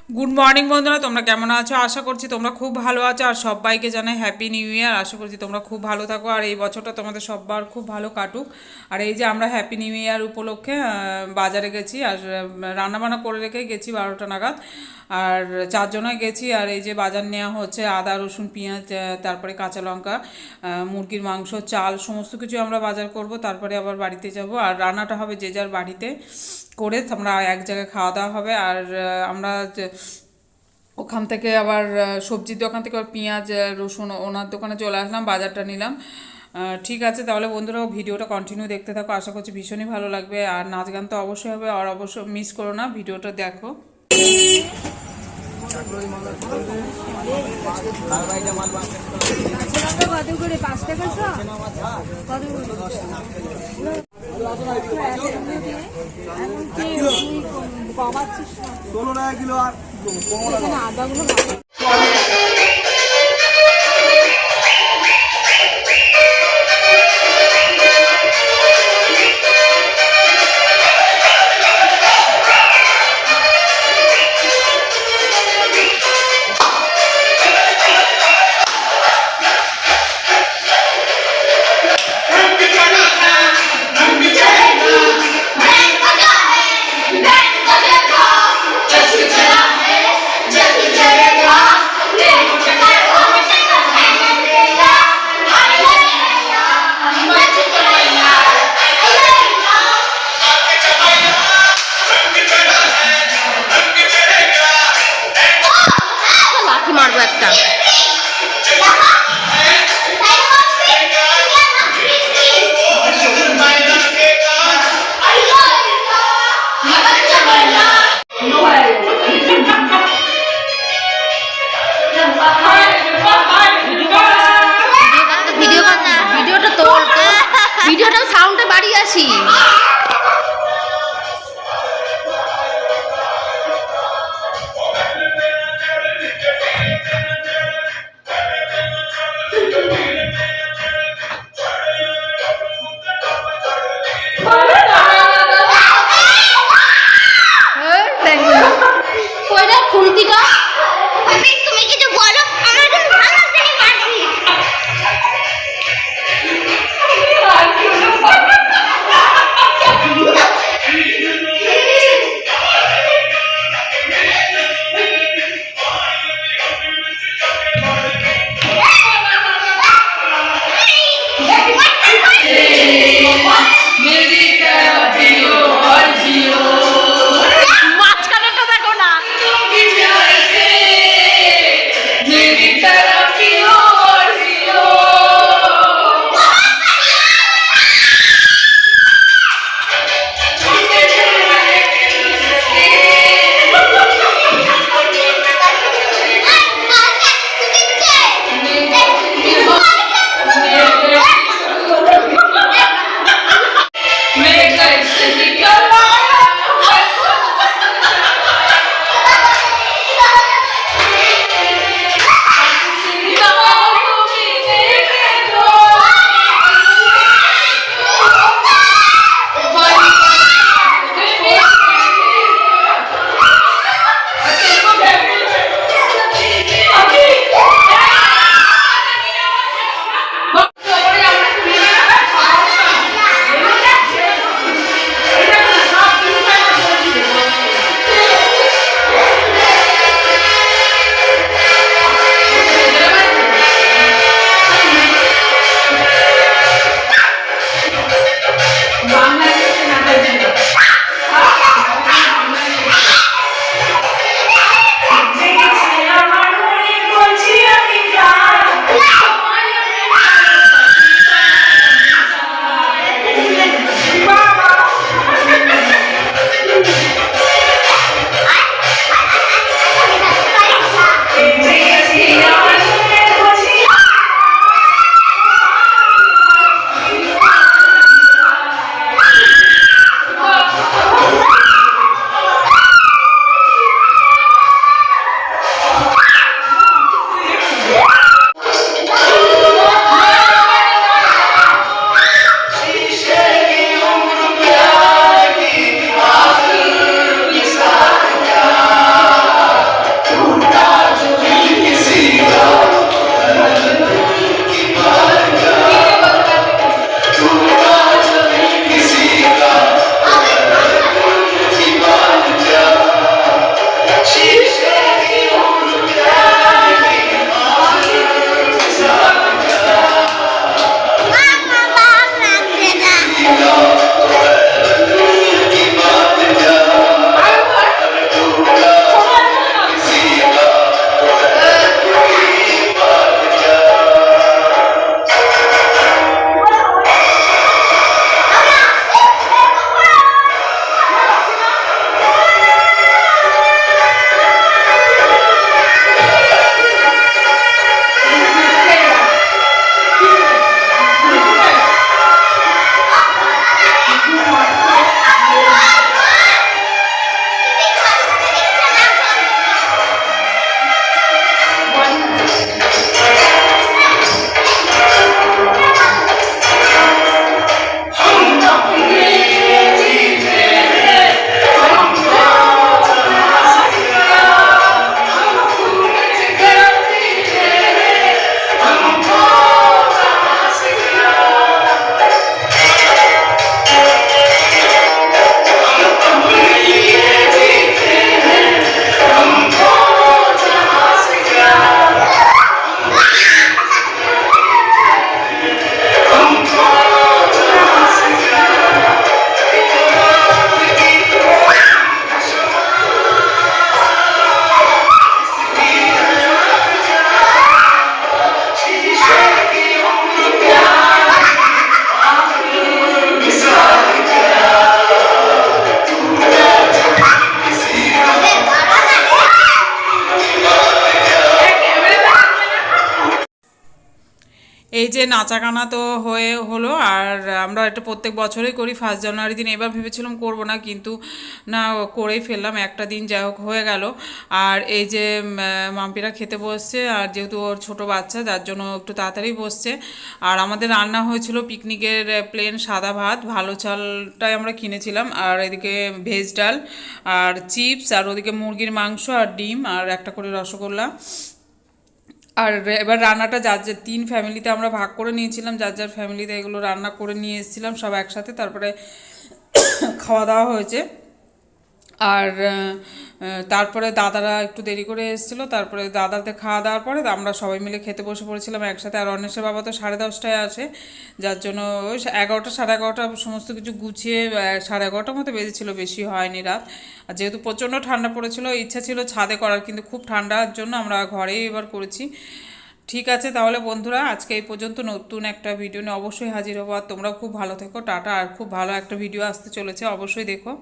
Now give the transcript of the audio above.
Good morning বন্ধুরা, তোমরা কেমন আছো? আশা করছি তোমরা খুব ভালো আছো। আর সবাইকে জানাই হ্যাপি নিউ ইয়ার। আশা করছি তোমরা খুব ভালো থাকো আর এই বছরটা তোমাদের সবার খুব ভালো কাটুক। আর এই যে আমরা হ্যাপি নিউ ইয়ার উপলক্ষে বাজারে গেছি আর রান্নাবান্না করে রেখে গেছি 12টা নাগাদ। আর চারজনে গেছি। আর এই যে বাজার নেওয়া হচ্ছে আদা রসুন পেঁয়াজ, তারপরে কাঁচা লঙ্কা, মুরগির মাংস, চাল, সমস্ত কিছু আমরা বাজার করব। তারপরে আবার বাড়িতে যাব আর রান্নাটা হবে যে যার বাড়িতে করে আমরা এক জায়গায় খাওয়া দাওয়া হবে। আর আমরা ওখান থেকে আবার সবজির দোকান থেকে আবার পেঁয়াজ রসুন ওনার দোকানে চলে আসলাম, বাজারটা নিলাম। ঠিক আছে, তাহলে বন্ধুরা ভিডিওটা কন্টিনিউ দেখতে থাকো, আশা করছি ভীষণই ভালো লাগবে। আর নাচ গান তো অবশ্যই হবে, আর অবশ্যই মিস করো না, ভিডিওটা দেখো। কিলো আর আদাগুলো মারবো একটা। ভিডিওটা তোল, ভিডিওটা সাউন্ডটা বাড়িয়ে আসি। খুন্তিটা তুমি কিছু বলো, আমার খুব ভালো লাগছে। মাঝখানেটা দেখো না। এই যে নাচা গানা তো হলো, আর আমরা এটা প্রত্যেক বছরই করি 1 জানুয়ারি দিন। এবার ভেবেছিলাম করব না, কিন্তু না, করেই ফেললাম, একটা দিন যাই হোক হয়ে গেল। আর এই যে মাম্পিরা খেতে বসছে, আর যেহেতু ওর ছোটো বাচ্চা যার জন্য একটু তাড়াতাড়ি বসছে। আর আমাদের রান্না হয়েছিল পিকনিকের প্লেন সাদা ভাত, ভালো চালটাই আমরা কিনেছিলাম, আর এদিকে ভেজ ডাল আর চিপস, আর ওদিকে মুরগির মাংস আর ডিম আর একটা করে রসগোল্লা। আর এবার রান্নাটা যার যার 3 ফ্যামিলিতে আমরা ভাগ করে নিয়েছিলাম, যার যার ফ্যামিলিতে এগুলো রান্না করে নিয়ে এসেছিলাম সব একসাথে, তারপরে খাওয়া দাওয়া হয়েছে। আর তারপরে দাদারা একটু দেরি করে এসেছিলো, তারপরে দাদাদের খাওয়া দাওয়ার পরে আমরা সবাই মিলে খেতে বসে পড়েছিলাম একসাথে। আর অন্বেষের বাবা তো 10:30টায় আসে, যার জন্য ওই 11টা 11:30 সমস্ত কিছু গুছিয়ে 11:30টার মতো বেজেছিল, বেশি হয়নি রাত। আর যেহেতু প্রচণ্ড ঠান্ডা পড়েছিল, ইচ্ছা ছিল ছাদে করার, কিন্তু খুব ঠান্ডার জন্য আমরা ঘরেই এবার করেছি। ঠিক আছে তাহলে বন্ধুরা, আজকে এই পর্যন্ত। নতুন একটা ভিডিও নিয়ে অবশ্যই হাজির হবো। আর তোমরাও খুব ভালো থেকো, টাটা। আর খুব ভালো একটা ভিডিও আসতে চলেছে, অবশ্যই দেখো।